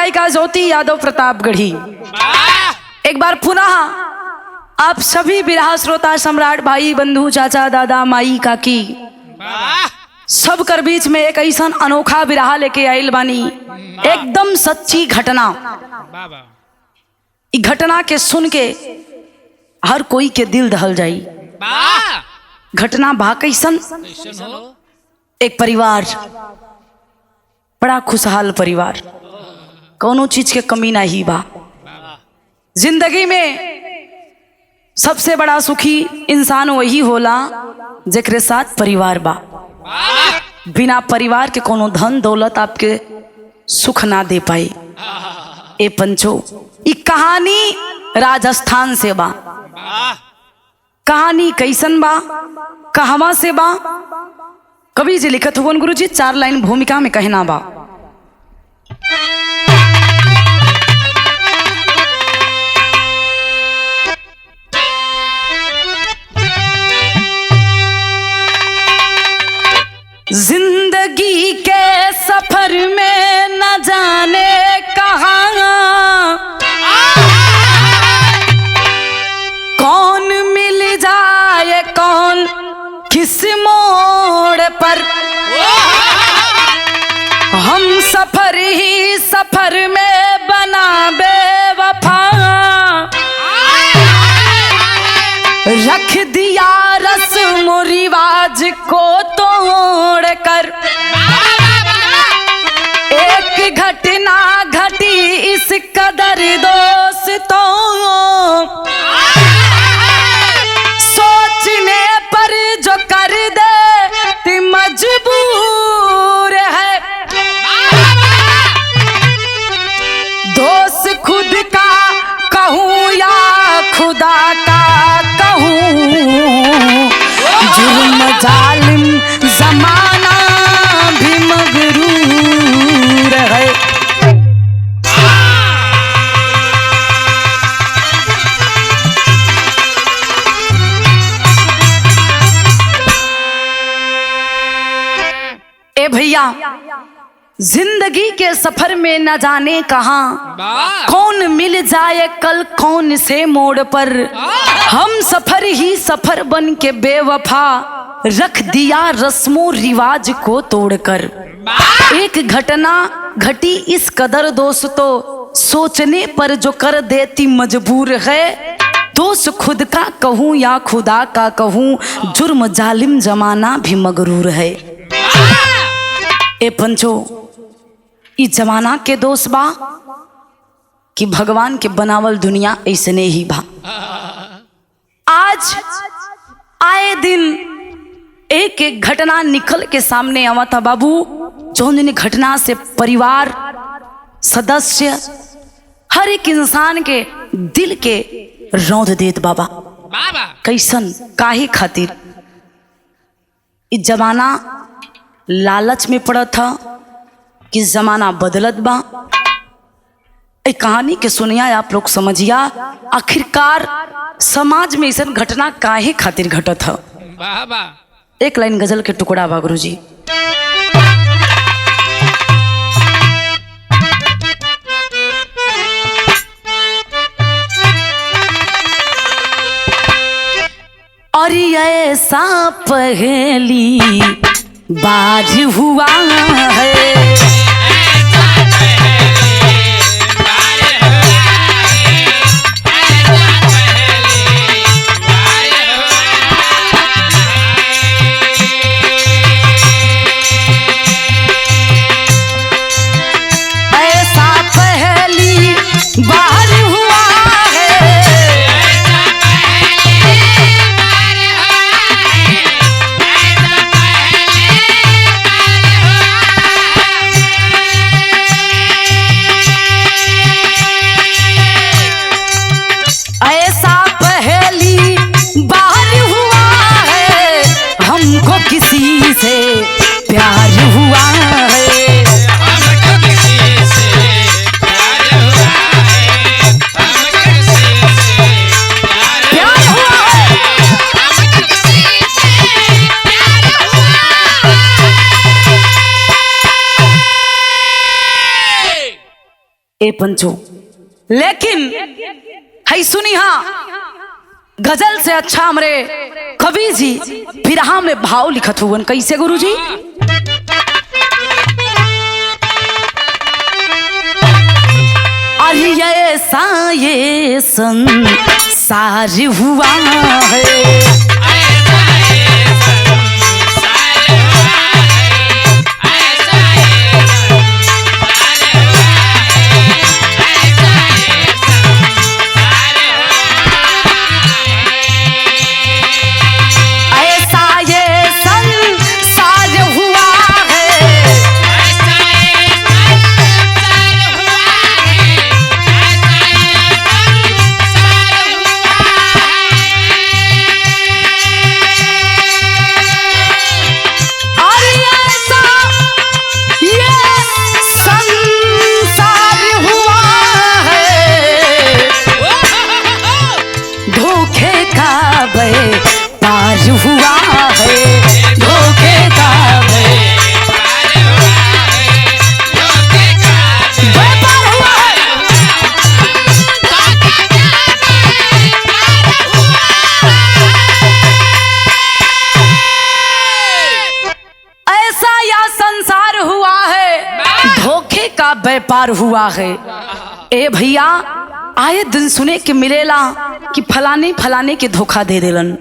गायिका ज्योति यादव प्रतापगढ़ी। एक बार पुनः आप सभी बिरहा श्रोता सम्राट भाई बंधु चाचा दादा माई काकी सब कर बीच में एक ऐसा अनोखा बिरहा लेके आइल बानी, एकदम सच्ची घटना। इस घटना के सुन के हर कोई के दिल दहल जाई। घटना बा कैसन? एक परिवार, बड़ा खुशहाल परिवार, कोनो चीज के कमी नहीं बा। जिंदगी में सबसे बड़ा सुखी इंसान वही होला जेकरे साथ परिवार बा। बिना परिवार के कोनो धन दौलत आपके सुख ना दे पाए। ए पंचो, ई कहानी राजस्थान से बा। कहानी कैसन बा, कहवा से बा? कवि जी लिखत हुवन गुरु जी, 4 लाइन भूमिका में कहना बा। जिंदगी के सफर में न जाने कहाँ कौन मिल जाए कौन किस मोड़ पर, हम सफर ही सफर में बना बेवफा, रख दिया रस्म रिवाज को तोड़ कर। एक घटना घटी इस कदर दोस्तों, सोचने पर जो कर दे मजबूर है। दोस्त खुद का कहूँ या खुदा का कहूँ, जुर्म जालिम जमाना भी मगरूर है। ए भैया, जिंदगी के सफर में न जाने कहाँ कौन मिल जाए कल कौन से मोड़ पर, हम सफर ही सफर बन के बेवफा, रख दिया रस्मों रिवाज को तोड़कर। एक घटना घटी इस कदर दोस्तों, सोचने पर जो कर देती मजबूर है। दोस्त खुद का कहूँ या खुदा का कहूँ, जुर्म जालिम जमाना भी मगरूर है। ए पंचो, इस जमाना के दोस्त बा कि भगवान के बनावल दुनिया ऐसने ही बा। आज आए दिन एक एक घटना निकल के सामने आवा था बाबू, जो घटना से परिवार सदस्य हर एक इंसान के दिल के रौंद देत बाबा। कैसन काहे खातिर? इस जमाना लालच में पड़ा था कि जमाना बदलत बा। एक कहानी के सुनिया आप लोग समझिया, आखिरकार समाज में ऐसा घटना काहे खातिर घटत है। एक लाइन गजल के टुकड़ा बा गुरु जी। और ऐसा पहली बार हुआ है, ए पंचो, लेकिन है सुनी हाँ, गजल से अच्छा हमरे कवि जी बिरहा में भाव लिखत हुवन। कैसे गुरुजी? अरे ऐसा ये संसार हुआ है, पार हुआ है, धोखे का व्यापार हुआ है। ऐसा या संसार हुआ है, धोखे का व्यापार हुआ है। ए भैया, आए दिन सुने के मिलेला कि फलाने फलाने के धोखा दे देलन,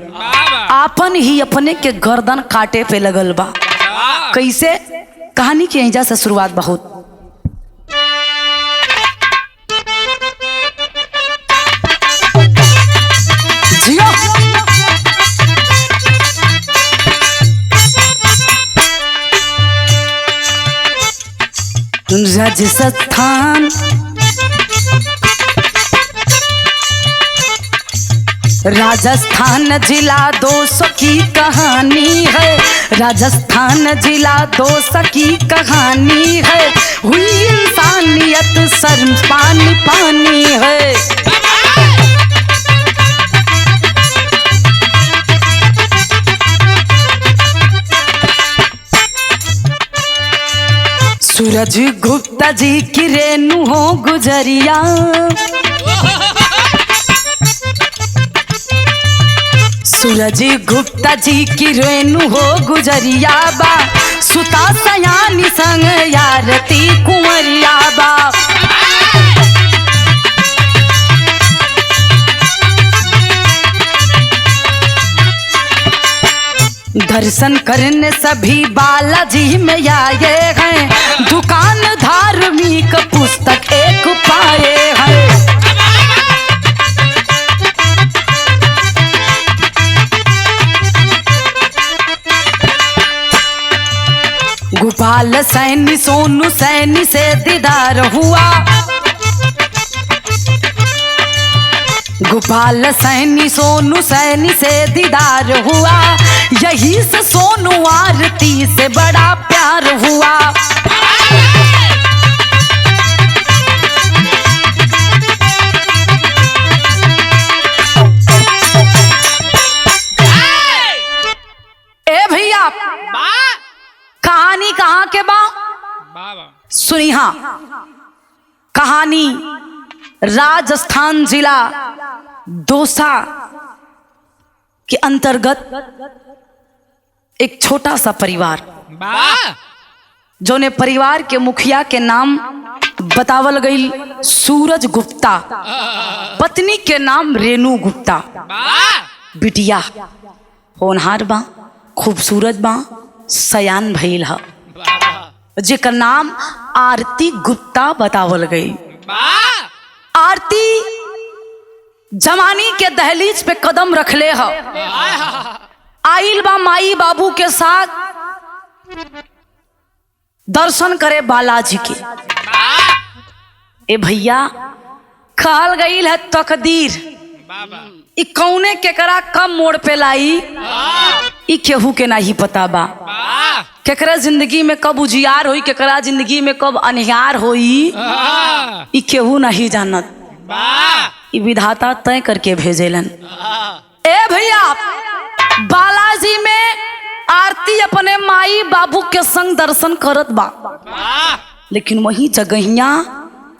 आपन ही अपने के गर्दन काटे पे लगल बा। कैसे? कहानी के एजा से शुरुआत बहुत। जियो राजस्थान राजस्थान जिला 200 की कहानी है, राजस्थान जिला 200 की कहानी है, हुई इंसानियत शर्म पानी पानी है। सूरज गुप्ता जी की रेणु हो गुजरिया, सूरज गुप्ता जी की रेणु हो गुजरिया बा, सुता सयानी संग यारती कुंवरिया बा। दर्शन करने सभी बालाजी में आए हैं, दुकान धार्मिक पुस्तक एक पाए हैं। गोपाल सैनी सोनू सैनी से दीदार हुआ, गोपाल सैनी सोनू सैनी से दीदार हुआ, यही से सोनू आरती से बड़ा प्यार हुआ। ए भैया, कहानी कहाँ के बा? सुनी हाँ, कहानी राजस्थान जिला दौसा के अंतर्गत एक छोटा सा परिवार, जो ने परिवार के मुखिया के नाम बतावल गई सूरज गुप्ता, पत्नी के नाम रेणु गुप्ता, बिटिया होनहार बा, खूबसूरत बा, सयान भइल ह, जेकर नाम आरती गुप्ता बतावल गई। आरती जवानी के दहलीज पे कदम रखले ह, आइल बा माई बाबू के साथ दर्शन करे बालाजी के। ए भैया, कहल गई है तकदीर, इ कौने केकरा कब मोड़ पे लाई इ केहू के नहीं पता बा। केकरा जिंदगी में कब उजियार होई, केकरा जिंदगी में कब अनहार होई, इ केहू नहीं जानत। इ विधाता तय करके भेजेलन। ए भैया, बालाजी में आरती अपने माई बाबू के संग दर्शन करत बा, लेकिन वही जगहिया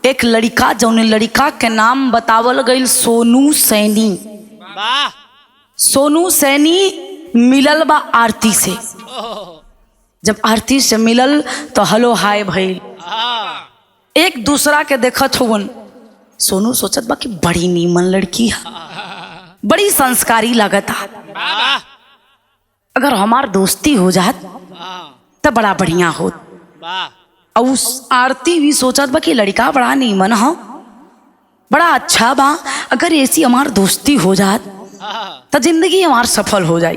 एक लड़का जौन लड़का के नाम बतावल गई सोनू सैनी। सोनू सैनी मिलल बा आरती से। जब आरती से मिलल तो हलो हाय भइल, एक दूसरा के देखत हुवन। सोनू सोचत बा कि बड़ी नीमन लड़की है, बड़ी संस्कारी लागत है, अगर हमार दोस्ती हो जात तो बड़ा बढ़िया होत। और उस आरती भी सोचत बा कि लड़का बड़ा नीमन है, बड़ा अच्छा बा, अगर ऐसी हमार दोस्ती हो जात तो जिंदगी हमार सफल हो जाई।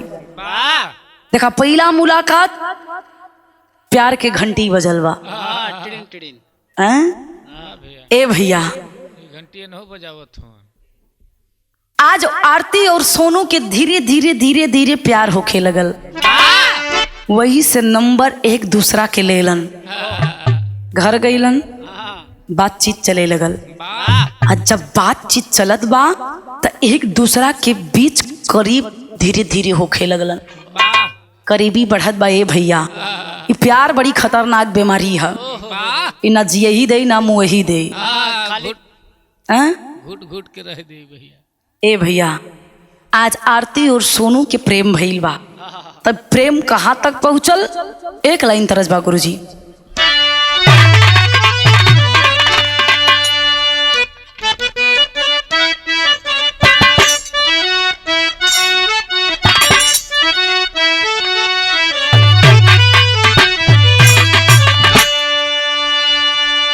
देखा पहला मुलाकात प्यार के घंटी बजल बा। ए भैया आज आरती और सोनू के धीरे धीरे धीरे धीरे प्यार होखे लगल। वही से नंबर एक दूसरा के लेलन, घर गईलन, बातचीत चले लगल। आज जब बातचीत चलत बा तो एक दूसरा के बीच करीब धीरे धीरे होखे लगलन, करीबी बढ़त बा। ए भैया ये प्यार बड़ी खतरनाक बीमारी है, ना जिये ही दे ना मुँह ही दे, घुट घुट के रह दे भैया। ए भैया आज आरती और सोनू के प्रेम भइल बा। तब प्रेम कहाँ तक पहुँचल, एक लाइन तरस बा गुरुजी।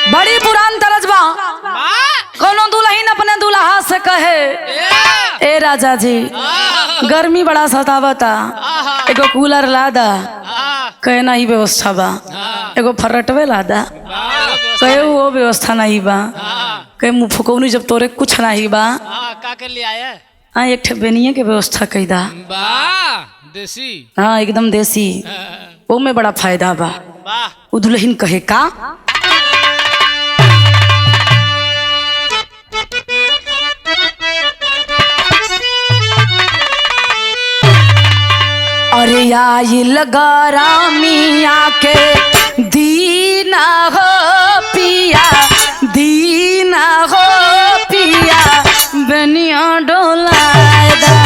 बड़ी पुरान तरज बा। कोनो दुल्हन अपने दुल्हा से कहे, ए राजा जी गर्मी बड़ा सतावता, एगो कूलर लादा, कहे नहीं व्यवस्था बा, एगो फर्रटवे लादा, कहे वो व्यवस्था नहीं बा, कहे मुँह फुकौनी जब तोरे कुछ नहीं बा, का कर ले आया? हाँ एक ठे बेनिया के व्यवस्था कही दा। देसी, हाँ एकदम देसी, वो में बड़ा फायदा बा। वो दुल्हन कहे का, अरे आई लगा रामिया के दीना हो पिया, दीना हो पिया, बनिया डोलाए दा।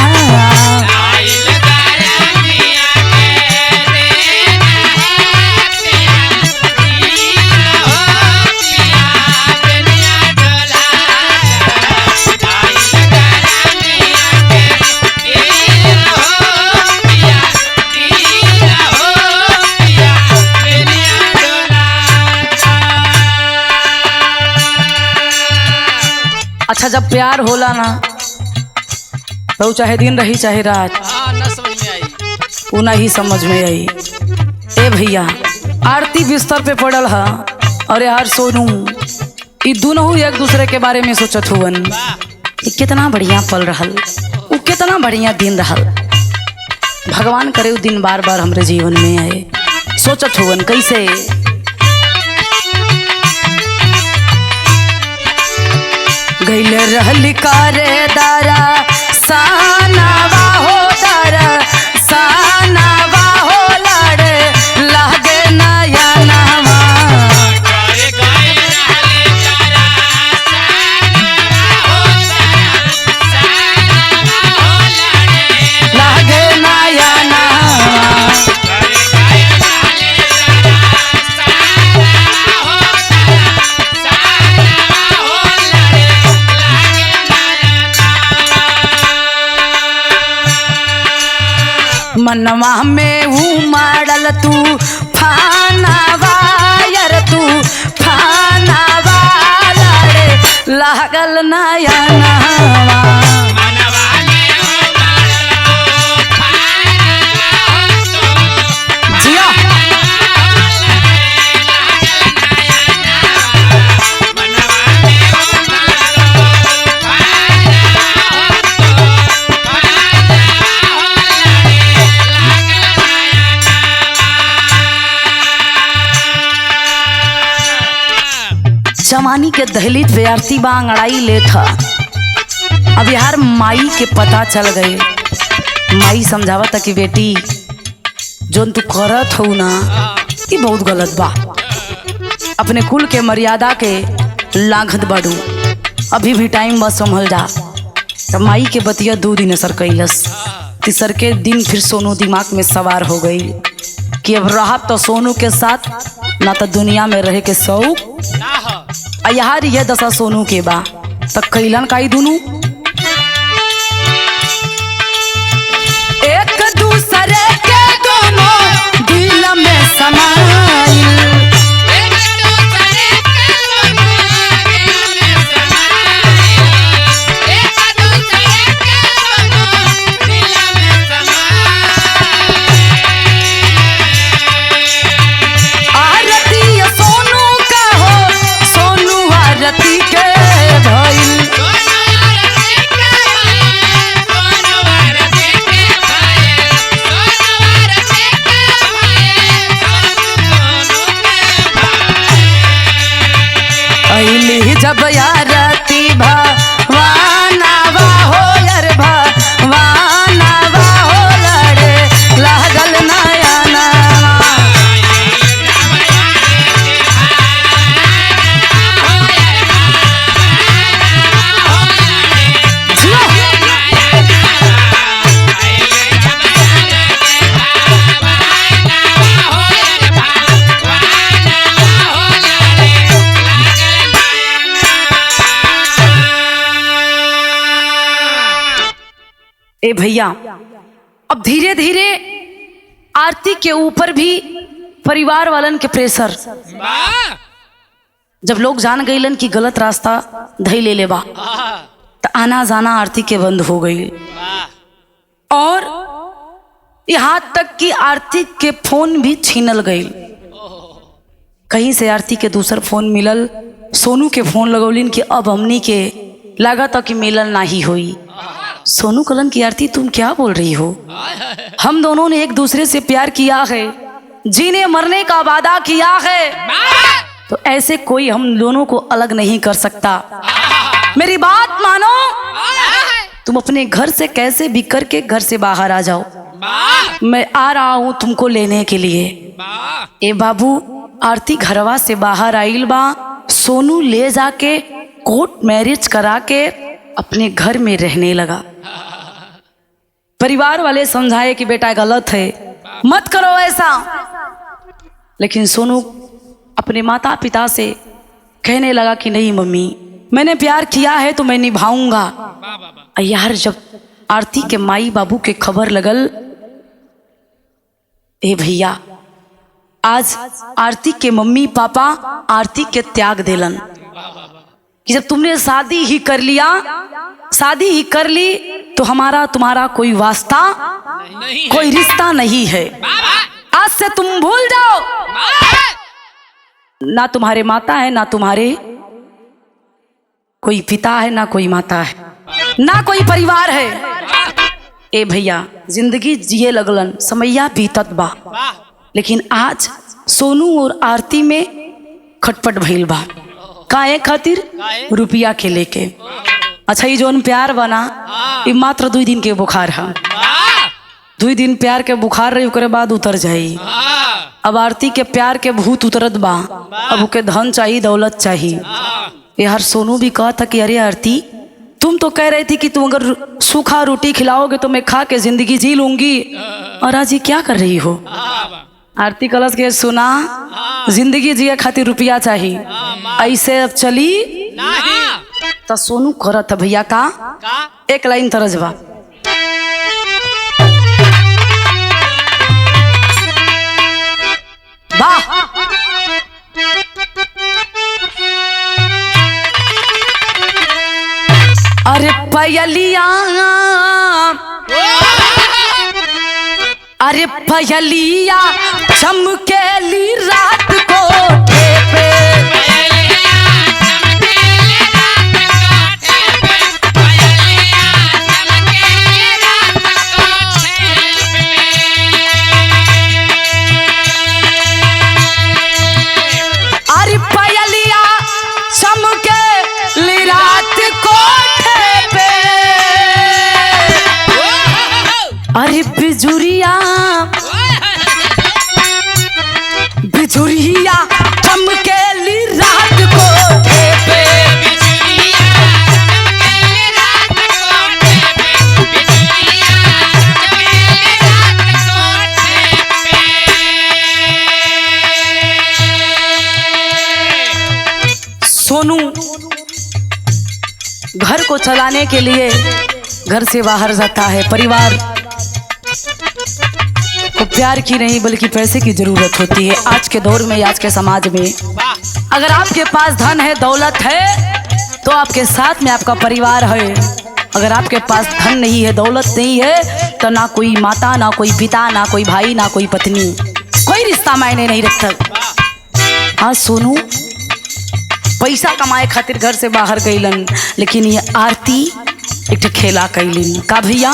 अच्छा जब प्यार होला ना तो चाहे दिन रही चाहे रात, ना समझ में आई, वो नहीं समझ में आई। ए भैया आरती बिस्तर पे पड़ल है और यार सोनू, ये दोनों एक दूसरे के बारे में सोचत हुवन कितना बढ़िया पल रहल, वो कितना बढ़िया दिन रहल। भगवान करे वो दिन बार बार हमरे जीवन में आए। सोचत हुवन कैसे, गैले रहल कारे दारा सानावा हो, दारा सानावा हो, लड़े लागे नया नामा, लागे नया नामा। मनवा में उमड़ल तू फानावा यार, तू फानावा, लड़े लागल नया नामा। जिया जवानी के दहलीज पे आरती बा अंगड़ाई लेत ह। अब यार माई के पता चल गए, माई समझावता कि बेटी जोन तू करत हो ना ये बहुत गलत बा, अपने कुल के मर्यादा के लागत बाड़ू, अभी भी टाइम बस संभल जा। तो माई के बतिया 2 दिन असर कैलस। तीसर के दिन फिर सोनू दिमाग में सवार हो गई कि अब रहा तो सोनू के साथ, ना तो दुनिया में रहे के शौक। ना हो यार ये दशा सोनू के बा तक कैलन काई दुनू एक दूसरे के दोनों दिल में समाइल। जब यारती भवानावा हो यार भवानावा हो लड़े लागल नयना। ए भैया अब धीरे धीरे आरती के ऊपर भी परिवार वालन के प्रेशर, जब लोग जान गईलन कि गलत रास्ता धई ले लेबा तो आना जाना आरती के बंद हो गई। और यहाँ तक कि आरती के फोन भी छीनल गई। कहीं से आरती के दूसर फोन मिलल, सोनू के फोन लगौलिन कि अब हमनी के लगा था कि मिलल ना ही हुई। सोनू कलन की आरती तुम क्या बोल रही हो, हम दोनों ने एक दूसरे से प्यार किया है, जीने मरने का वादा किया है, तो ऐसे कोई हम दोनों को अलग नहीं कर सकता। मेरी बात मानो, तुम अपने घर से कैसे भी करके घर से बाहर आ जाओ, मैं आ रहा हूँ तुमको लेने के लिए। ए बाबू आरती घरवा से बाहर आइल बा, सोनू ले जाके कोर्ट मैरिज करा के अपने घर में रहने लगा। परिवार वाले समझाए कि बेटा गलत है, मत करो ऐसा, लेकिन सोनू अपने माता पिता से कहने लगा कि नहीं मम्मी, मैंने प्यार किया है तो मैं निभाऊंगा। यार जब आरती के माई बाबू के खबर लगल, ए भैया आज आरती के मम्मी पापा आरती के त्याग दिलन कि जब तुमने शादी ही कर लिया, शादी ही कर ली तो हमारा तुम्हारा कोई वास्ता नहीं, कोई रिश्ता नहीं है। आज से तुम भूल जाओ, ना तुम्हारे माता है, ना तुम्हारे कोई पिता है, ना कोई माता है, ना कोई परिवार है। ए भैया जिंदगी जिए लगलन, समैया बीतत बा, लेकिन आज सोनू और आरती में खटपट भइल बा। काहे खातिर? रुपया के लेके। अच्छा ये जोन प्यार बना ये मात्र 2 दिन के बुखार है, 2 दिन प्यार के बुखार रही, ओकरे बाद उतर जाई। अब आरती के प्यार के भूत उतरत बा, अब ओके धन चाहिए, दौलत चाहिए। यार सोनू भी कहा था कि अरे आरती तुम तो कह रही थी कि तुम अगर सूखा रोटी खिलाओगे तो मैं खा के जिंदगी जी लूंगी, और आज ये क्या कर रही हो? आरती कलश के सुना, जिंदगी जिए खातिर रुपया चाहिए, ऐसे अब चली तो सोनू करत भैया का एक लाइन तरजबा, वाह अरे पयलिया, अरे पयलिया चमकेली रात को पे, अरे पयलिया चमकेली रात को पे, अरे बिजुरिया बिजुरिया चमकेली रात को पे, घर को चलाने के लिए घर से बाहर जाता है। परिवार को प्यार की नहीं बल्कि पैसे की जरूरत होती है आज के दौर में, आज के समाज में। अगर आपके पास धन है, दौलत है, तो आपके साथ में आपका परिवार है। अगर आपके पास धन नहीं है, दौलत नहीं है, तो ना कोई माता, ना कोई पिता, ना कोई भाई, ना कोई पत्नी, कोई रिश्ता मायने नहीं रखता। आज सोनू पैसा कमाए खातिर घर से बाहर गईलन, लेकिन ये आरती एक खेला कैलिन। का भैया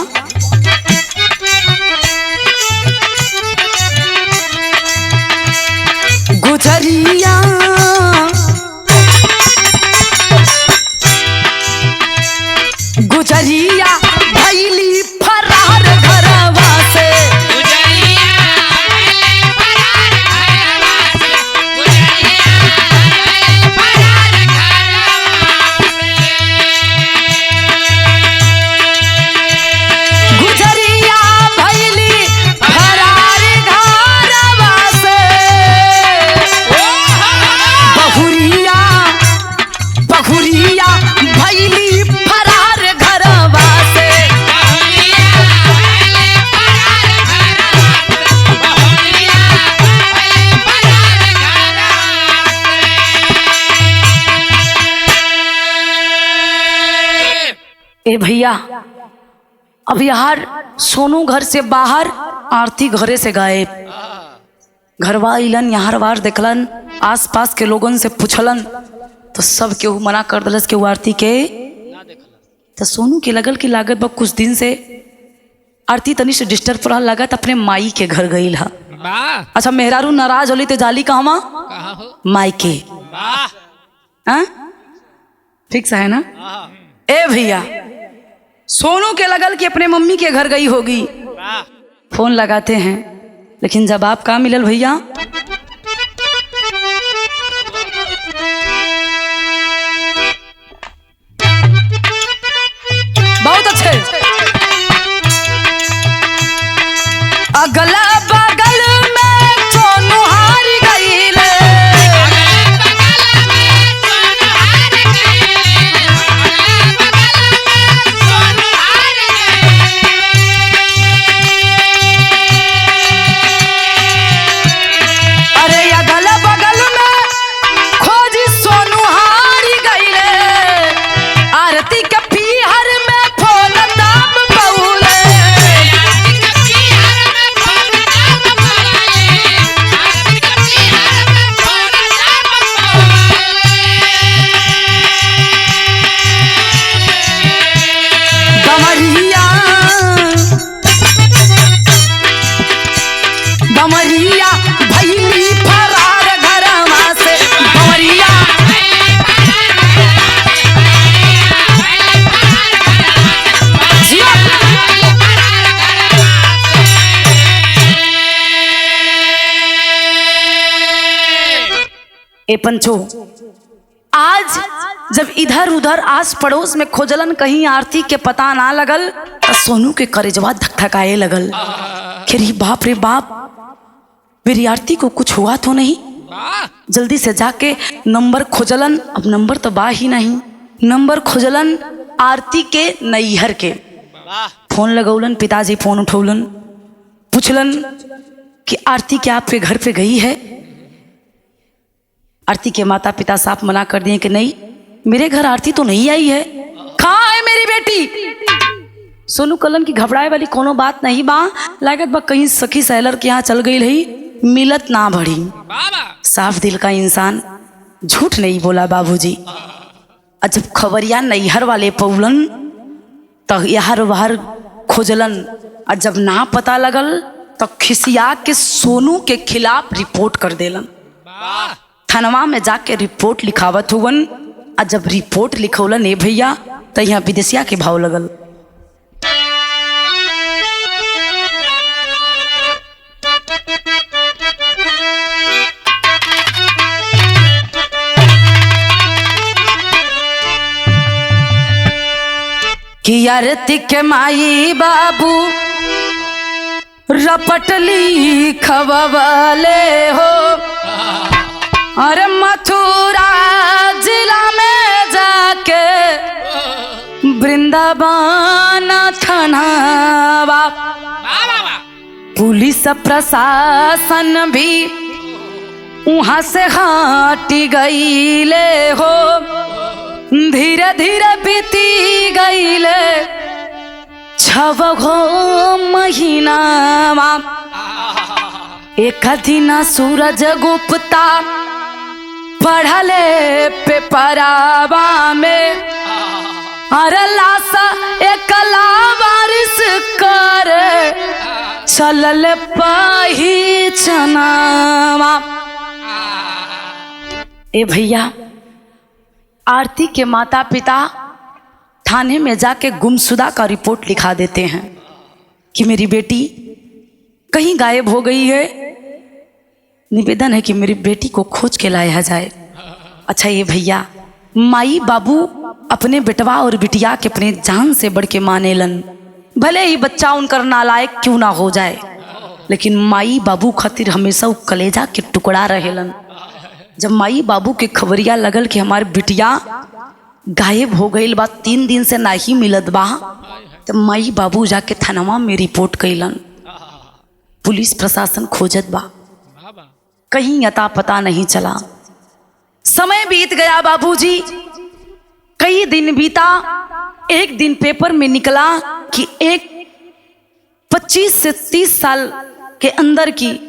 गुजरिया गुजरिया भैली फरार घरवा से। गुजरिया भैली फरार घरवा से। बहुरिया बहुरिया भैली फरार घरवा से। ए भैया अब यार सोनू घर से बाहर, आरती घरे से गायब। घरवा इलन यहाँ वार देखलन, आस पास के लोगन से पूछलन तो सब केहू मना कर दिलस के आरती के तो सोनू के लगल की लागत बा कुछ दिन से आरती तनी से डिस्टर्ब रहा, लागत अपने माई के घर गई हा। अच्छा मेहरारू नाराज होली तो जाली कहवा? माई के। फिक्स है ना? ए भैया सोनू के लगल कि अपने मम्मी के घर गई होगी। फोन लगाते हैं लेकिन जवाब का मिलल भैया? बहुत अच्छे। अगला बगल में सोनू हार गई ले। ए पंचो आज जब इधर उधर आस पड़ोस में खोजलन कहीं आरती के पता ना लगल तो सोनू के करेजवा धकधकाए लगल। रे बाप रे बाप, मेरी आरती को कुछ हुआ तो नहीं? जल्दी से जाके नंबर खोजलन। अब नंबर तो बा ही नहीं। नंबर खोजलन आरती के नैहर के। फोन लगौलन, पिताजी फोन उठौलन, पूछलन कि आरती क्या आपके घर पे गई है? आरती के माता पिता साफ मना कर दिए कि नहीं, मेरे घर आरती तो नहीं आई है। कहाँ है मेरी बेटी? सोनू कलन की घबराए वाली कोनो बात नहीं बा, लागत बा कहीं सखी सहेलर के यहाँ चल गई रही, मिलत ना बढ़ी। साफ दिल का इंसान झूठ नहीं बोला बाबूजी। जब खबरिया नैहर वाले पौलन तो यार बाहर खोजलन, और जब ना पता लगल तो खिसिया के सोनू के खिलाफ रिपोर्ट कर देलन। थानवा में जाके रिपोर्ट लिखावत हुवन, और जब रिपोर्ट लिखौलन ए भैया तो यहाँ विदेशिया के भाव लगल। कि आरती के माई बाबू रपटली खवाले हो, अरे मथुरा जिला में जाके वृंदावन थानावा पुलिस प्रशासन भी वहां से हटी गईले हो। धीरे धीरे बीती गईले 6 महीनावा। एक दिन सूरज गुप्ता पढ़ले पेपरावा में अरे लाशा एकला बारिश करे चलल पहिचनावा। ए भैया, आरती के माता पिता थाने में जाके गुमशुदा का रिपोर्ट लिखा देते हैं कि मेरी बेटी कहीं गायब हो गई है। निवेदन है कि मेरी बेटी को खोज के लाया जाए। अच्छा ये भैया, माई बाबू अपने बेटवा और बिटिया के अपने जान से बढ़ के मानेलन। भले ही बच्चा उनकर नालायक क्यों ना हो जाए, लेकिन माई बाबू खातिर हमेशा वो कलेजा के टुकड़ा रहेलन। जब माई बाबू के खबरिया लगल कि हमारी बिटिया गायब हो गई बा, 3 दिन से नहीं मिलत बा, तो माई बाबू जाके थानवा में रिपोर्ट कैलन। पुलिस प्रशासन खोजत बा, कहीं अता पता नहीं चला। समय बीत गया बाबूजी, कई दिन बीता। एक दिन पेपर में निकला कि एक 25 से 30 साल के अंदर की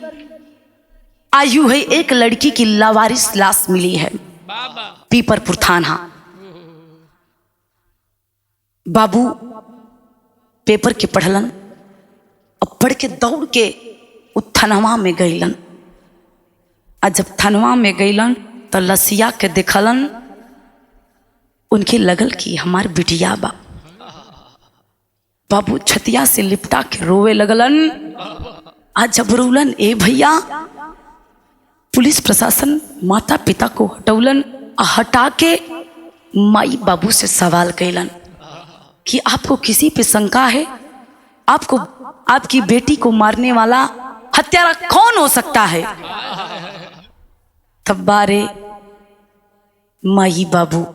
आयु है एक लड़की की लावारिस लाश मिली है पीपरपुर थाना। बाबू पेपर के पढ़लन और पढ़ के दौड़ के थानवा में गईलन। आ जब थानवा में गईलन तो लसिया के देखलन, उनके लगल कि हमार बिटिया बा। बाबू छतिया से लिपटा के रोवे लगलन। आज जब रोलन, ए भैया, पुलिस प्रशासन माता पिता को हटौलन। हटा के माई बाबू से सवाल कैलन कि आपको किसी पे शंका है? आपको आपकी बेटी को मारने वाला हत्यारा कौन हो सकता है? तब बारे माई बाबू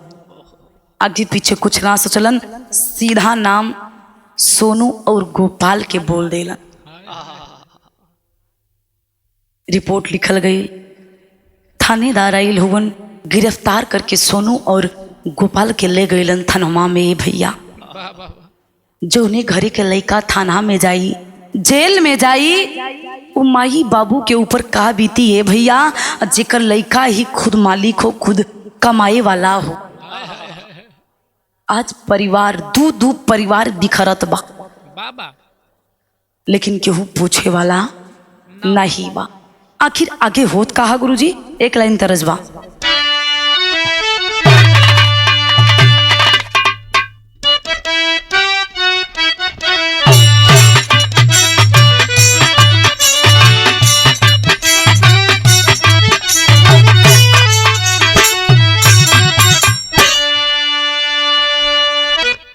आगे पीछे कुछ ना सोचलन, सीधा नाम सोनू और गोपाल के बोल देलन। रिपोर्ट लिखल गई, थानेदार आइल हुवन, गिरफ्तार करके सोनू और गोपाल के ले गईलन थानवा में। भैया, जो उन्हें घरे के लड़का थाना में जाई, जेल में जाई, वो माई बाबू के ऊपर का बीती है भैया, जेकर लड़का ही खुद मालिक हो, खुद कमाए वाला हो। आज परिवार दू परिवार बिखरत बा, लेकिन केहू पूछे वाला नहीं बा। आखिर आगे होत कहा गुरुजी? एक लाइन तरजबा।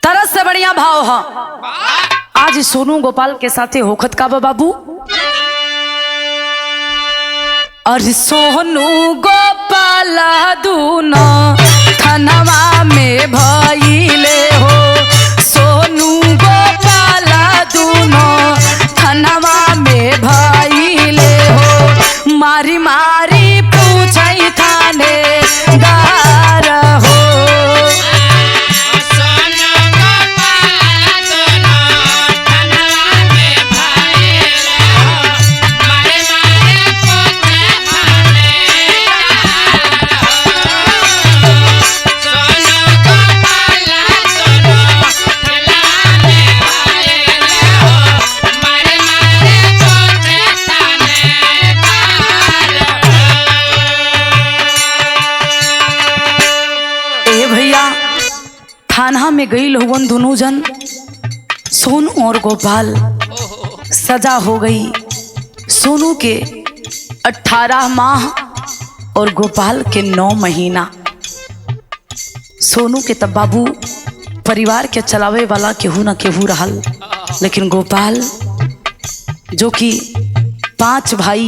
तरस से बढ़िया भाव है। आज सोनू गोपाल के साथे होखत का बाबू, और सोनू गोपाल दूनो थानवा में भइले हो। सोनू गोपाल दूनो थानवा में भइले हो। मारी मारी पूछई थानेदार हो। थाना में गई लोगन दोनों जन, सोनू और गोपाल। सजा हो गई सोनू के 18 माह और गोपाल के 9 महीना। सोनू के तब बाबू परिवार के चलावे वाला केहू ना केहू रहल, लेकिन गोपाल जो कि 5 भाई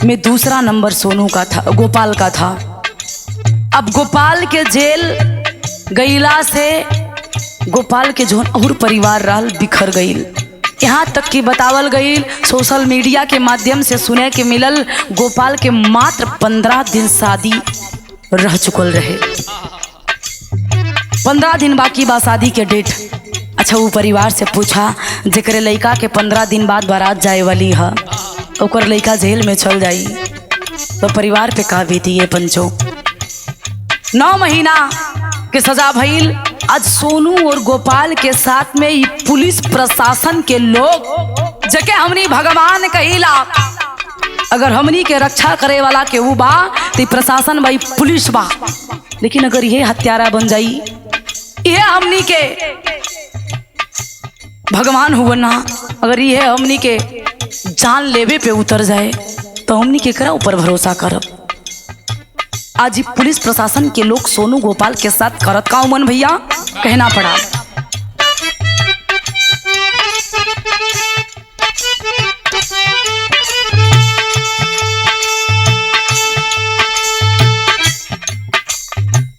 में दूसरा नंबर सोनू का था, गोपाल का था। अब गोपाल के जेल गईला से गोपाल के जोन और परिवार रहल बिखर गईल। यहाँ तक कि बतावल गईल, सोशल मीडिया के माध्यम से सुने के मिलल गोपाल के मात्र 15 दिन शादी रह चुकल रहे। 15 दिन बाकी बा शादी के डेट। अच्छा, वो परिवार से पूछा जेकरे लड़का के 15 दिन बाद बारात जाए वाली है, ओकर लड़का जेल में चल जाई तो परिवार पे का बीती है पंचो। 9 महीना के सजा भइल। आज सोनू और गोपाल के साथ में ये पुलिस प्रशासन के लोग जके हमनी भगवान कहिला, अगर हमनी के रक्षा करे वाला के वो बा तो प्रशासन भाई पुलिस बा, लेकिन अगर ये हत्यारा बन जाई, ये हमनी के भगवान हुआ ना, अगर ये हमनी के जान लेवे पे उतर जाए तो हमनी के करा ऊपर भरोसा करब। आज पुलिस प्रशासन के लोग सोनू गोपाल के साथ करत का मन भैया कहना पड़ा।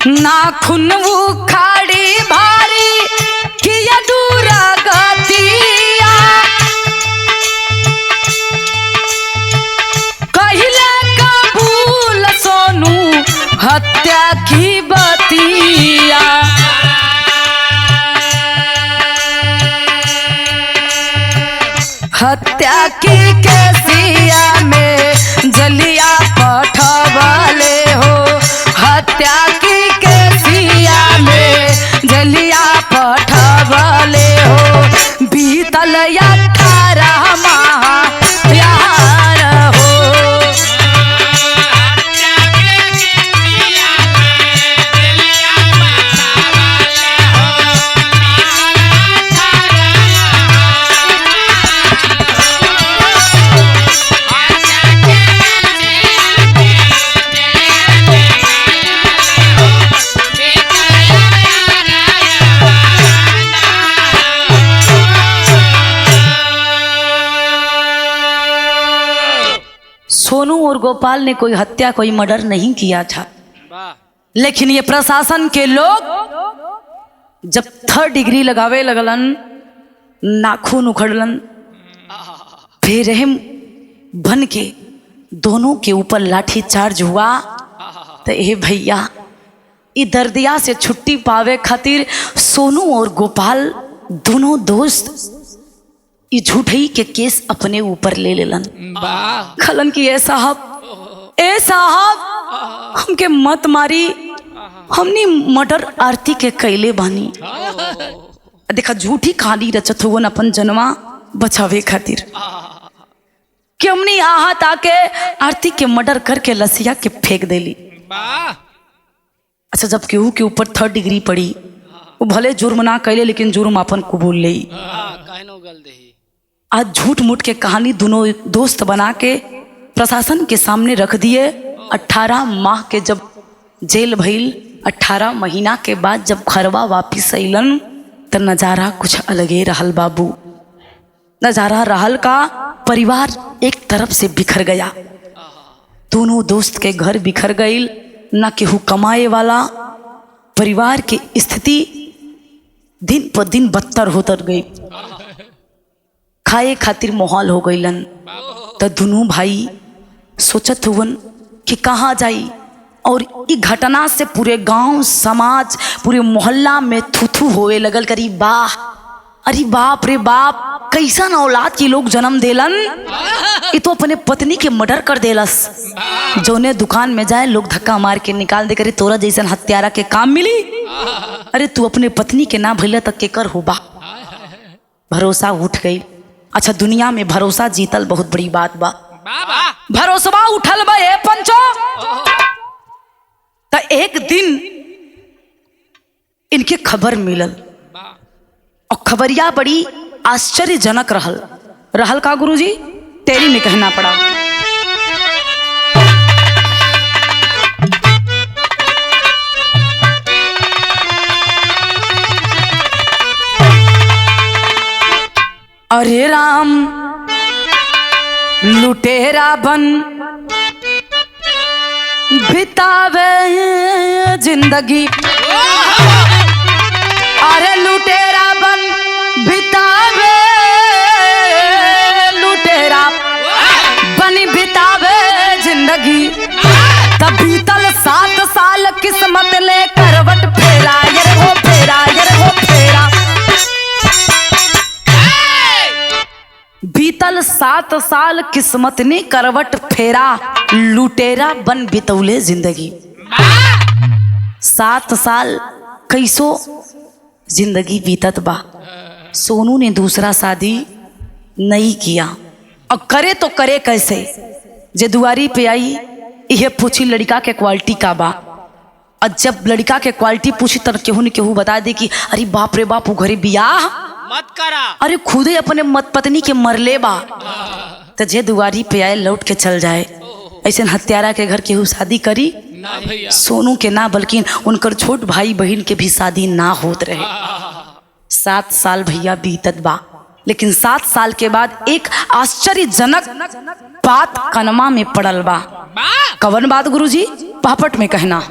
नाखून उखाड़ी भारी किया दूरा गतिया, कहिला कबूल सोनू हत्या की बतिया। हत्या की केसिया में जलिया पठवले हो, हत्या की केसिया में जलिया पठवले हो। बीतल 18 माह प्यार हो। सोनू और गोपाल ने कोई हत्या कोई मर्डर नहीं किया था, लेकिन ये प्रशासन के लोग जब 3rd डिग्री लगावे लगलन, नाखून उखड़लन, बेरहम बन के दोनों के ऊपर लाठी चार्ज हुआ। तो ये भैया ये दर्दिया से छुट्टी पावे खातिर सोनू और गोपाल दोनों दोस्त ये झूठई के केस अपने ऊपर ले लेलन। खलन की ए साहब हमके मत मारी, हमनी मर्डर आरती के कैले बानी। देखा झूठी कहानी रचत हुवन अपन जनवा बचावे खातिर कि हमनी आहत आके आरती के मर्डर करके लसिया के फेंक देली। अच्छा, जब केहू के ऊपर 3rd डिग्री पड़ी, वो भले जुर्म ना कैले लेकिन जुर्म अपन कबूल ले। आज झूठ मूठ के कहानी दोनों दोस्त बना के प्रशासन के सामने रख दिए। 18 माह के जब जेल भइल, 18 महीना के बाद जब घरवा वापिस अइलन तो नजारा कुछ अलगे रहल बाबू। नजारा रहल का परिवार एक तरफ से बिखर गया, दोनों दोस्त के घर बिखर गईल, ना केहू कमाए वाला। परिवार की स्थिति दिन पर दिन बदतर होतर गई, खाए खातिर मोहाल हो गईलन। तो दोनों भाई सोचत हुवन कि कहाँ जाई, और ई घटना से पूरे गांव समाज पूरे मोहल्ला में थू होए लगल करी। वाह, अरे बाप रे बाप, कैसा ना औलाद की लोग जन्म देलन। ये तो अपने पत्नी के मर्डर कर देलस। जोने दुकान में जाए लोग धक्का मार के निकाल दे करे, तोरा जैसन हत्यारा के काम मिली। अरे तू अपने पत्नी के ना भइला तक के कर होबा। भरोसा उठ गई। अच्छा, दुनिया में भरोसा जीतल बहुत बड़ी बात बा। भरोसा उठल बा ए पंचो। तो एक दिन इनके खबर मिलल, और खबरिया बड़ी आश्चर्यजनक रहल का गुरुजी, तेरी में कहना पड़ा। अरे राम लुटेरा बन बितावे जिंदगी, बीतल 7 साल किस्मत ने करवट फेरा, लुटेरा बन बितौले जिंदगी। 7 साल कैसो जिंदगी बीतत बा। सोनू ने दूसरा शादी नहीं किया और करे तो करे कैसे। जे दुआरी पे आई यह पूछी लड़का के क्वालिटी का बा, और जब लड़का के क्वालिटी पूछी तब केहू न केहू बता दे कि अरे बाप रे बाप, वो घरे बियाह मत करा। अरे खुदे अपने मत पत्नी के मरले बा। तो जे दुआरी पे आए लौट के चल जाए। ऐसे हत्यारा के घर केहू शादी करी ना भैया। सोनू के ना बल्कि उनकर छोट भाई बहन के भी शादी ना होत रहे। 7 साल भैया बीतत बा, लेकिन 7 साल के बाद एक आश्चर्यजनक बात कनमा में पड़ल बा। कवन बात गुरुजी? पापट में कहना।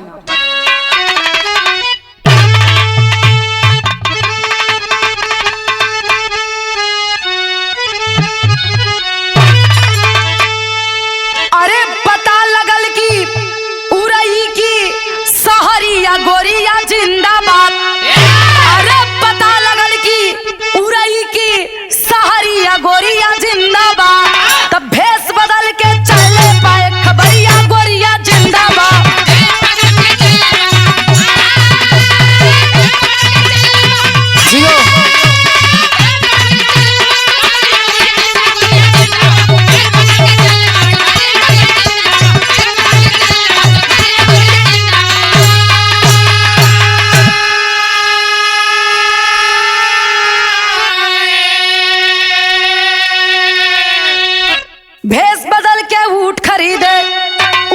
अरे पता लगल कि उरई की सहरिया गोरिया जिंदाबाद। अरे पता लगल कि उरई की सहरिया गोरिया जिंदाबाद। तब भेष बदल के चले पाए खबरिया गोरिया जिंदाबाद। जियो भेष बदल के ऊँट खरीदे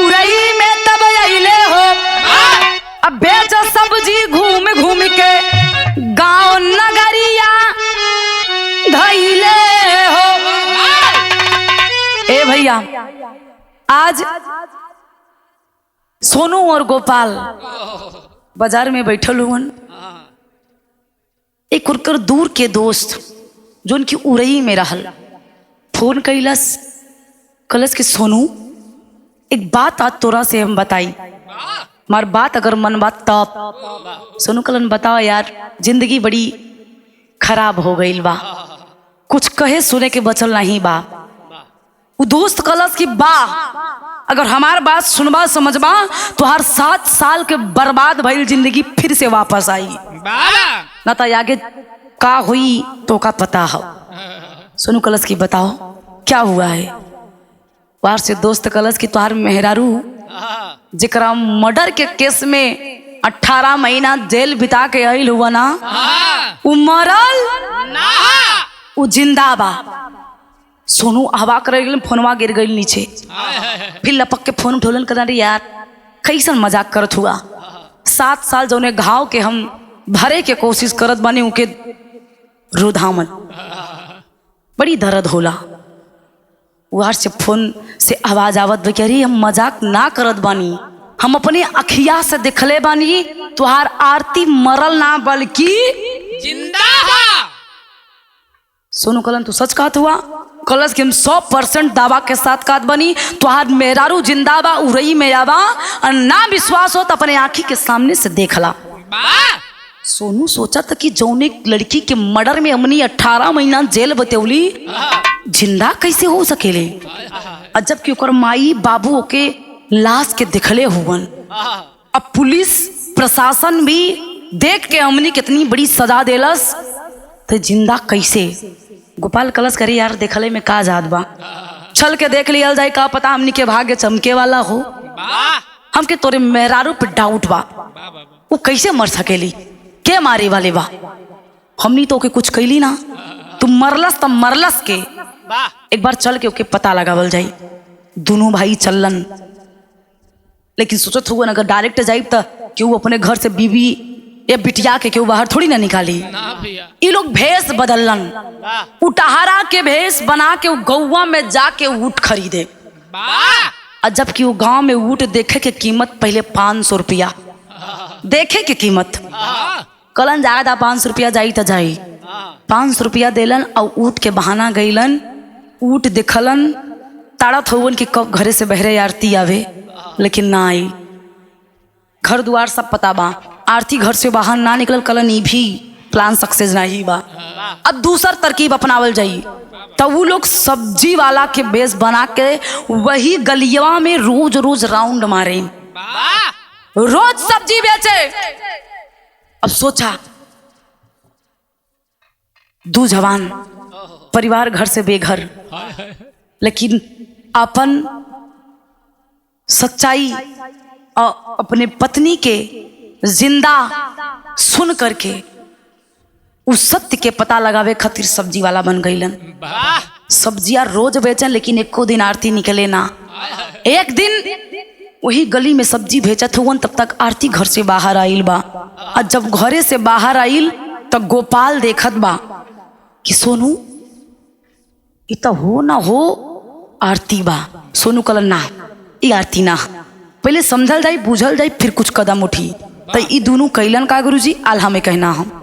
उरई में तब अइले हो। अब बेच सब्जी घूम घूम के गांव नगरिया धइले हो। ए भैया, आज सोनू और गोपाल बाजार में बैठल हुवन। एक उनकर दूर के दोस्त जो उनकी उरई में रहल फोन कैलस, कलस के सोनू एक बात आज तोरा से हम बताई, मार बात अगर मन बात तब। सोनू कलन बताओ यार, जिंदगी बड़ी खराब हो गई बा, कुछ कहे सुने के बचल नहीं बा। वो दोस्त कलस की बा अगर हमार बात सुनबा समझबा तो हर 7 साल के बर्बाद भइल जिंदगी फिर से वापस आई ना। तो आगे का हुई तो का पता हो। सोनू कलस की बताओ क्या हुआ है। वार से दोस्त कलस की तुहार मेहरारू जिकरा मर्डर के केस में 18 महीना जेल बिता के आइल हुआ ना, वो मरल ना, वो जिंदा बा। सोनू हवा कर गई, फोनवा गिर गई नीचे। फिर लपक के फोन उठोलन कर यार कैसन मजाक करत हुआ। 7 साल जौने घाव के हम भरे के कोशिश करत बानी उनके रुधामन बड़ी दर्द होला। वार से फोन से आवाज आवत बा कि अरे हम मजाक ना करत बानी, हम अपने अखिया से देखले बानी तुहार आरती मरल ना बल्कि जिंदा है। सोनू कलन तू सच कहत हुआ? कलस कि हम 100% दावा के साथ कहत बनी तुहार मेहरारू जिंदा बा, उरई में आवा, और ना विश्वास हो तो अपने आँखी के सामने से देखला। सोनू सोचा था कि जौने लड़की के मर्डर में हमने 18 महीना जेल बतौली जिंदा कैसे हो सकेले। और जबकि ओकर माई बाबू के लाश के दिखले हुवन। अब पुलिस प्रशासन भी देख के हमनी कितनी बड़ी सजा देलस, तो जिंदा कैसे। गोपाल कलश करे यार देखले में का जात बा, चल के देख लिया जाए, का पता हमनी के भाग्य चमके वाला हो। हमके तोरे मेहरारू पे डाउट बा, वो कैसे मर सकेली, के मारे वाले बा। हमनी तो ओके कुछ कैली ना, तुम मरलस तब मरलस के। एक बार चल के ओके पता लगावल जाई। दोनों भाई चलन, लेकिन सोचत हुआ अगर डायरेक्ट जाइब तो क्यों अपने घर से बीवी या बिटिया के क्यों बाहर थोड़ी ना निकाली। ये लोग भेष बदलन, उटहरा के भेष बना के गौवा में जाके ऊँट खरीदे। और जबकि वो गांव में ऊँट देखे के कीमत पहले 500 रुपया, देखे के कीमत कलन ज्यादा 500 रुपया जाई तो जाई। 500 रुपया देलन और ऊँट के बहाना गईलन। ऊँट देखलन, ताड़त होवन कि कब घरे से बहरे आरती आवे, लेकिन ना आई। घर द्वार सब पता बा, आरती घर से बाहर ना निकल, कलन ई भी प्लान सक्सेस नहीं बा। अब दूसर तरकीब अपनावल जाई। तो वो लोग सब्जी वाला के बेस बना के वही गलिया में रोज रोज राउंड मारे, रोज सब्जी बेचे। अब सोचा दो जवान परिवार घर से बेघर, लेकिन अपन सच्चाई और अपने पत्नी के जिंदा सुन करके उस सत्य के पता लगावे खातिर सब्जी वाला बन गईलन। सब्जियां रोज बेचन लेकिन एको दिन आरती निकले ना। एक दिन वही गली में सब्जी बेचत हुवन, तब तक आरती घर से बाहर आइल बा। और जब घरे से बाहर आइल तब गोपाल देखत बा कि सोनू ये तो हो ना हो आरती बा। सोनू कहलन ना ये आरती ना, पहले समझल जाई बुझल जाई फिर कुछ कदम उठी। तो ये दोनों कैलन का गुरुजी आल्हा में कहना हम।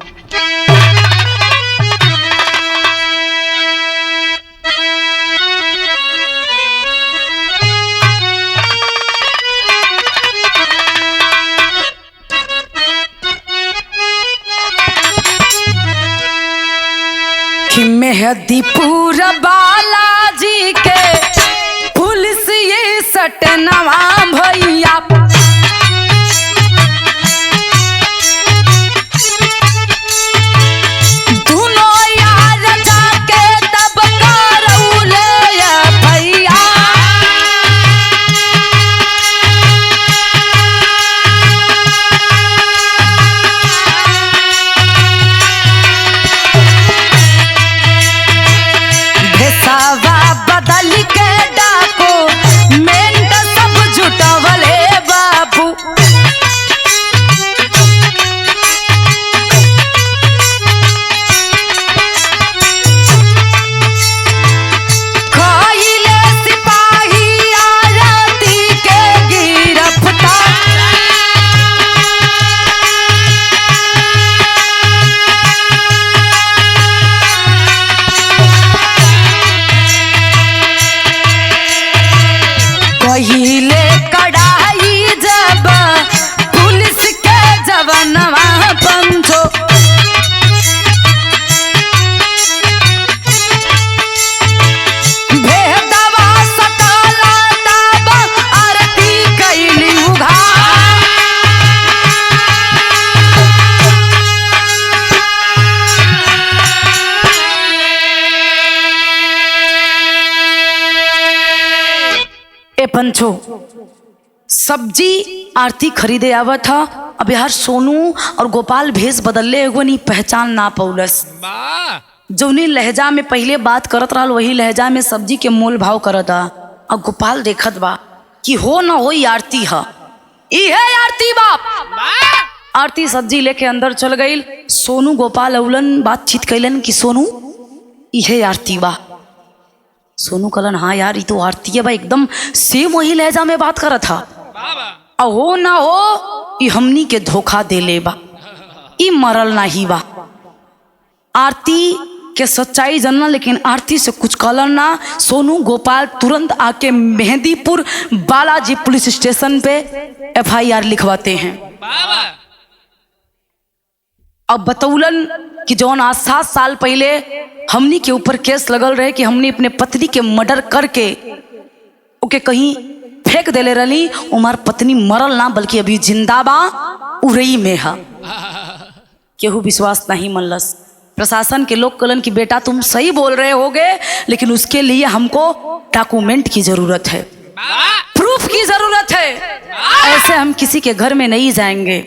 मेहदीपुर बालाजी के पुलिस ये सटनवा भैया, दोनों यार जाके तब करौले भैया। बदल के डाको मेंट सब जुटवले बाबू, कइले सिपाही आरती के गिरफ्तार। पहिले कड़ाई जब पुलिस के जवानवा पंचो, भेदवा सकला तब आरती कैली उघार। ए पंचो सब्जी आरती खरीदे आवा था। अब यार सोनू और गोपाल भेष बदलले एगो नहीं पहचान ना पौलस। जौनी लहजा में पहले बात करत रहल वही लहजा में सब्जी के मोल भाव करता। अब गोपाल देखत बा कि हो ना हो आरती है, इहे आरती बाप। आरती सब्जी लेके अंदर चल गई। सोनू गोपाल अउलन बातचीत कैलन कि सोनू इहे आरती बा। सोनू कहलन हाँ यार ये तो आरती है बा, एकदम सेम वही लहजा में बात करत था। हो ना हो ये हमनी के धोखा दे ले बा, ये मरल नहीं बा। आरती के सच्चाई जानना लेकिन आरती से कुछ कहलन ना। सोनू गोपाल तुरंत आके मेहंदीपुर बालाजी पुलिस स्टेशन पे FIR लिखवाते हैं। अब बतौलन कि जौन आज 7 साल पहले हमनी के ऊपर केस लगल रहे कि हमने अपने पत्नी के मर्डर करके ओके कहीं फेंक देले रही। उमार पत्नी मरल ना बल्कि अभी जिंदा बा, उरई में है। केहू विश्वास नहीं मनलस। प्रशासन के लोग कहलन कि बेटा तुम सही बोल रहे होगे लेकिन उसके लिए हमको डॉक्यूमेंट की जरूरत है, प्रूफ की जरूरत है, ऐसे हम किसी के घर में नहीं जाएंगे।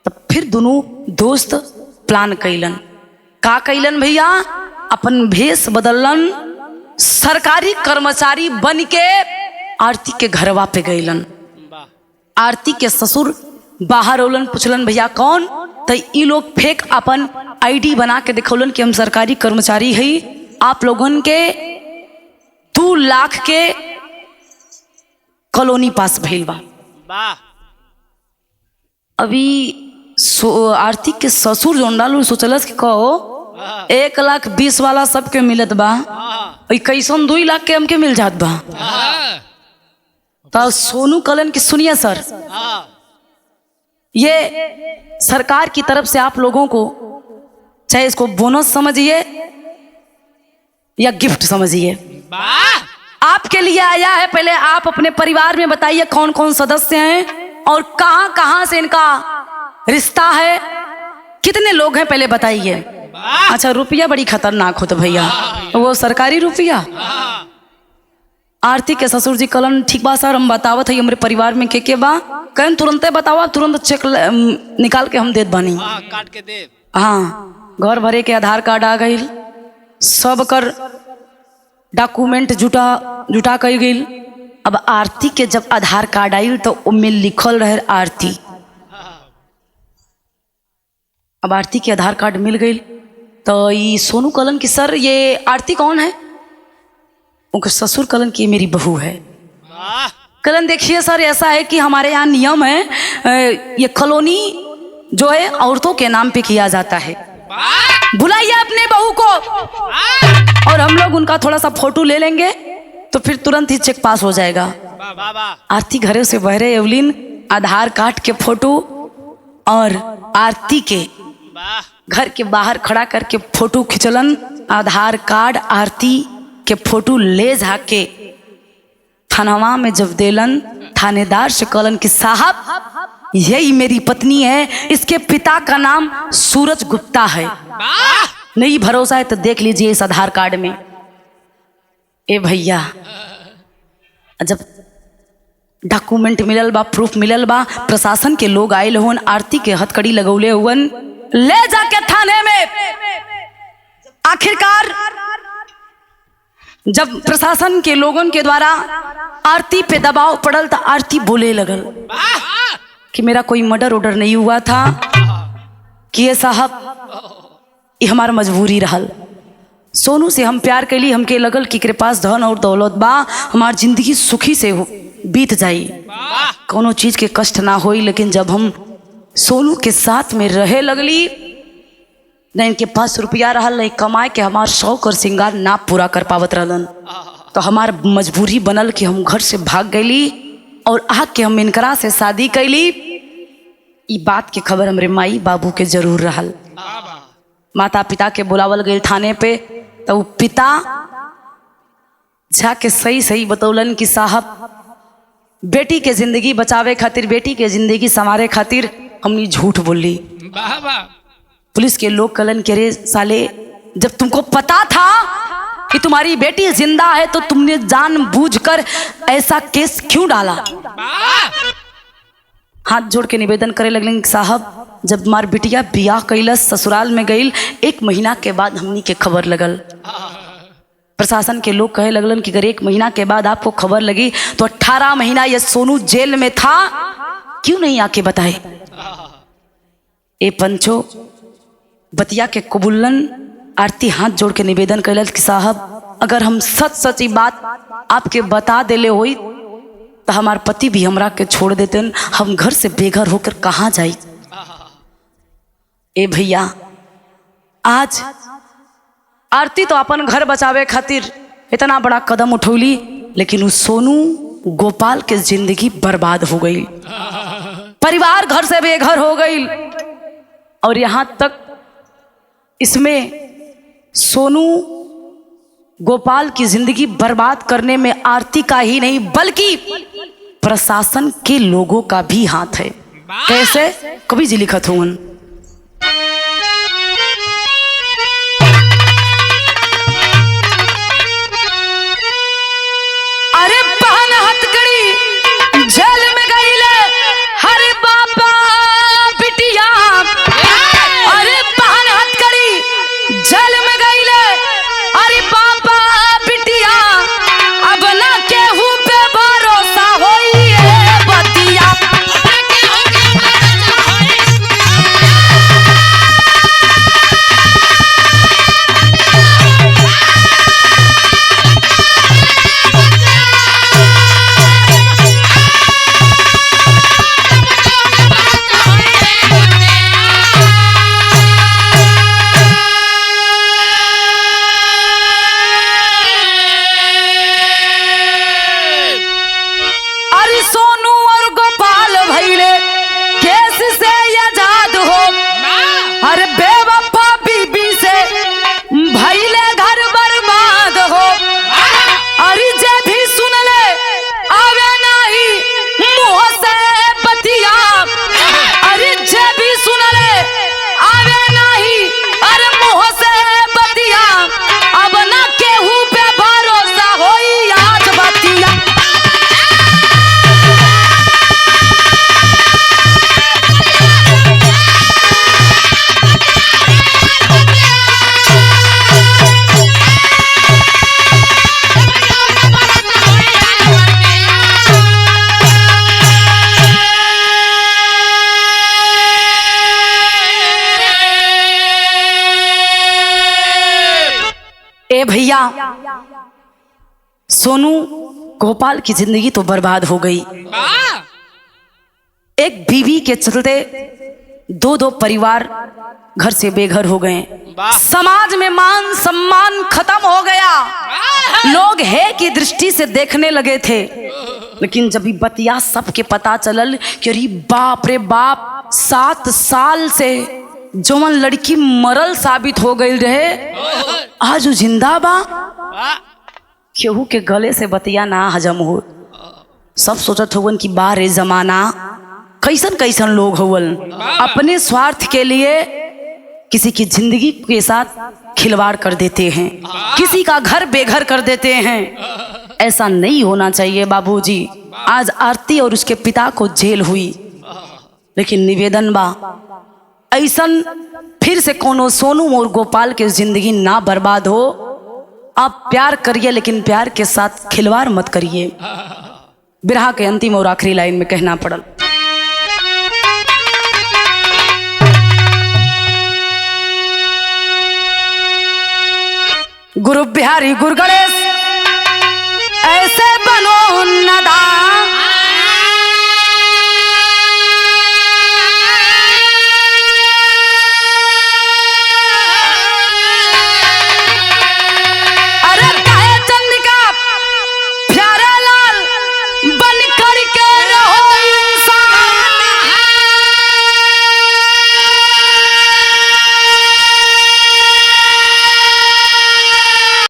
तब फिर दोनों दोस्त प्लान कैलन। का कैलन भैया? अपन भेष बदलन, सरकारी कर्मचारी बन के आरती के घरवा पे गईलन। आरती के ससुर बाहर औलन, पूछलन भैया कौन? तो ये लोग फेक अपन ID बना के दिखौलन कि हम सरकारी कर्मचारी है, आप लोगन के 2 लाख के कॉलोनी पास भइल बा। अभी आरती के ससुर जोन डालू सोचलस कि कहो 1,20,000 वाला सबके मिलत बा, कैसन 2 लाख के हमके मिल जात बा। तो सोनू कहलन कि सुनिए सर, ये सरकार की तरफ से आप लोगों को चाहे इसको बोनस समझिए या गिफ्ट समझिए। वाह आपके लिए आया है। पहले आप अपने परिवार में बताइए कौन कौन सदस्य हैं और कहां कहां से इनका रिश्ता है, कितने लोग हैं पहले बताइए। अच्छा, रुपया बड़ी खतरनाक होता भैया, वो सरकारी रुपया। आरती के ससुर जी कलन ठीक बा सर, हम बतावत है हमारे परिवार में के बा, कहन तुरंते बतावा, तुरंत चेक निकाल के हम देत बानी। काट के दे। हाँ, घर भरे के आधार कार्ड आ गई, सब कर डॉक्यूमेंट जुटा कर गई। अब आरती के जब आधार कार्ड आई तो उनमें लिखल रहे आरती। अब आरती के आधार कार्ड मिल गई तो ये सोनू कलन की सर ये आरती कौन है? उनके ससुर कलन की मेरी बहू है। कलन देखिए सर, ऐसा है कि हमारे यहाँ नियम है, ये कॉलोनी जो है औरतों के नाम पे किया जाता है। बुलाइए अपने बहू को और हम लोग उनका थोड़ा सा फोटो ले लेंगे तो फिर तुरंत ही चेक पास हो जाएगा। आरती घरे से बहरे एवलिन आधार कार्ड के फोटो और आरती के घर के बाहर खड़ा करके फोटो खिंचलन। आधार कार्ड आरती के फोटो ले जाके थानावा में जब देलन, थानेदार से कहलन कि साहब यही मेरी पत्नी है, इसके पिता का नाम सूरज गुप्ता है। नहीं भरोसा है तो देख लीजिए इस आधार कार्ड में। ए भैया, जब डॉक्यूमेंट मिलल बा, प्रूफ मिलल बा, प्रशासन के लोग आए हुन, आरती के हथकड़ी लगौले हुन, ले जाके थाने में। आखिरकार जब प्रशासन के लोगों के द्वारा आरती पे दबाव पड़ल तो आरती बोले लगल कि मेरा कोई मर्डर ऑर्डर नहीं हुआ था, कि ये साहब ये हमारा मजबूरी रहल। सोनू से हम प्यार कैली, हमके लगल कि के पास धन और दौलत बा, हमार जिंदगी सुखी से बीत जाई, कोनो चीज के कष्ट ना होई। लेकिन जब हम सोनू के साथ में रहे लगली, न इनके पास रुपया रहल, नहीं कमाए के हमार शौक और श्रृंगार ना पूरा कर पावत रहलन, तो हमार मजबूरी बनल कि हम घर से भाग गईली और आके हम इनकरा से शादी कैली। ई बात की खबर हमरे माई बाबू के जरूर रहल। माता पिता के बुलावल गई थाने पे, तो पिता जाके सही सही बतौलन कि साहब बेटी के जिंदगी बचावे खातिर, बेटी के जिंदगी संवारे खातिर हमने झूठ बोली। पुलिस के लोग कलन के रे साले, जब तुमको पता था कि तुम्हारी बेटी जिंदा है तो तुमने जानबूझकर ऐसा केस क्यों डाला? हाथ जोड़ के निवेदन करे लगलें कि साहब जब मार बिटिया बियाह कैलस, ससुराल में गईल, 1 महीना के बाद हमनी के खबर लगल। प्रशासन के लोग कहे लगलन कि अगर 1 महीना के बाद आपको खबर लगी तो 18 महीना ये सोनू जेल में था, क्यों नहीं आके बताए? ए पंचो बतिया के कबूलन। आरती हाथ जोड़ के निवेदन कैल कि साहब अगर हम सच सच बात आपके बता देले होई तो हमार पति भी हमरा के छोड़ देते, हम घर से बेघर होकर कहाँ जाई। ए भैया, आज आरती तो अपन घर बचावे खातिर इतना बड़ा कदम उठौली, लेकिन उस सोनू गोपाल के जिंदगी बर्बाद हो गई, परिवार घर से बेघर हो गई। और यहां तक इसमें सोनू गोपाल की जिंदगी बर्बाद करने में आरती का ही नहीं बल्कि प्रशासन के लोगों का भी हाथ है। कैसे? कवि जी लिखत हूं, अरे बहन हथकड़ी जेल में गई ले, हरे बाबा बिटिया, अरे बहन हथकड़ी जेल में गई ले, अरे बाबा बिटिया, अब ना केहू पे भरोसा होई है बतिया। ए भैया, सोनू गोपाल की जिंदगी तो बर्बाद हो गई। एक बीवी के चलते दो परिवार घर से बेघर हो गए। समाज में मान सम्मान खत्म हो गया। लोग है की दृष्टि से देखने लगे थे, लेकिन जब भी बतिया सबके पता चलल कि अरे बाप रे बाप, 7 साल से जौन लड़की मरल साबित हो गई रहे, आज वो जिंदा बा। केहू के गले से बतिया ना हजम हो। सब सोचत होवन कि बारे जमाना कैसन कैसन लोग होवन, अपने स्वार्थ के लिए किसी की जिंदगी के साथ खिलवाड़ कर देते हैं, किसी का घर बेघर कर देते हैं। ऐसा नहीं होना चाहिए बाबूजी। आज आरती और उसके पिता को जेल हुई, लेकिन निवेदन बा ऐसन फिर से कोनो सोनू और गोपाल के जिंदगी ना बर्बाद हो। आप प्यार करिए, लेकिन प्यार के साथ खिलवाड़ मत करिए। बिरहा के अंतिम और आखिरी लाइन में कहना पड़ल, गुरु बिहारी गुरु गणेश ऐसे बनो नदान।